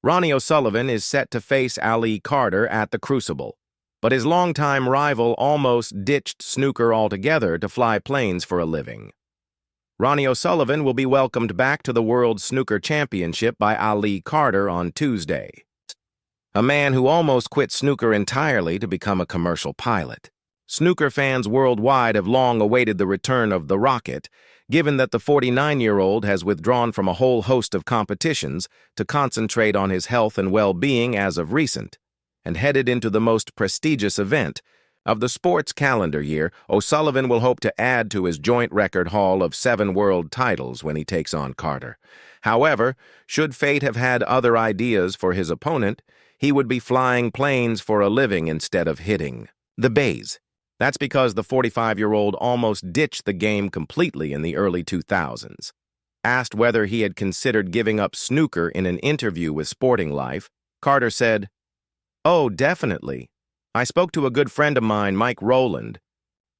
Ronnie O'Sullivan is set to face Ali Carter at the Crucible, but his longtime rival almost ditched snooker altogether to fly planes for a living. Ronnie O'Sullivan will be welcomed back to the World Snooker Championship by Ali Carter on Tuesday, a man who almost quit snooker entirely to become a commercial pilot. Snooker fans worldwide have long awaited the return of the Rocket, given that the 49-year-old has withdrawn from a whole host of competitions to concentrate on his health and well-being as of recent, and headed into the most prestigious event of the sports calendar year. O'Sullivan will hope to add to his joint record haul of 7 world titles when he takes on Carter. However, should fate have had other ideas for his opponent, he would be flying planes for a living instead of hitting the bays. That's because the 45-year-old almost ditched the game completely in the early 2000s. Asked whether he had considered giving up snooker in an interview with Sporting Life, Carter said, "Oh, definitely. I spoke to a good friend of mine, Mike Rowland,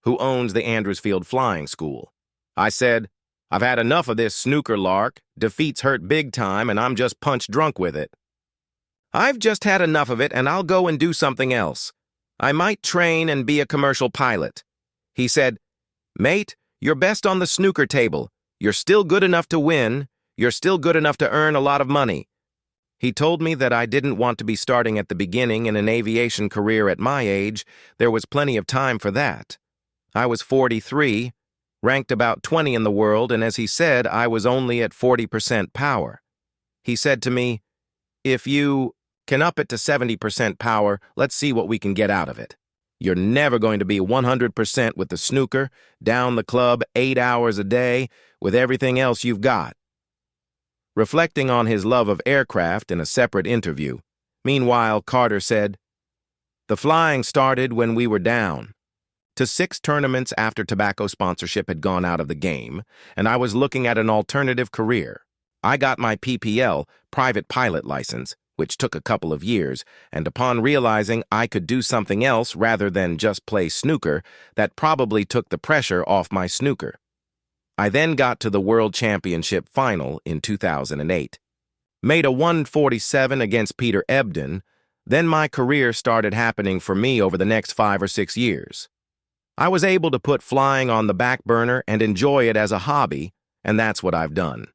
who owns the Andrewsfield Flying School. I said, I've had enough of this snooker lark, defeats hurt big time, and I'm just punch drunk with it. I've just had enough of it, and I'll go and do something else. I might train and be a commercial pilot." He said, "Mate, you're best on the snooker table. You're still good enough to win. You're still good enough to earn a lot of money." He told me that I didn't want to be starting at the beginning in an aviation career at my age. There was plenty of time for that. I was 43, ranked about 20 in the world, and as he said, I was only at 40% power. He said to me, "If you can up it to 70% power, let's see what we can get out of it. You're never going to be 100% with the snooker, down the club 8 hours a day, with everything else you've got." Reflecting on his love of aircraft in a separate interview, meanwhile, Carter said, "The flying started when we were down to 6 tournaments after tobacco sponsorship had gone out of the game, and I was looking at an alternative career. I got my PPL, private pilot license, which took a couple of years, and upon realizing I could do something else rather than just play snooker, that probably took the pressure off my snooker. I then got to the World Championship final in 2008. Made a 147 against Peter Ebden, then my career started happening for me over the next 5 or 6 years. I was able to put flying on the back burner and enjoy it as a hobby, and that's what I've done."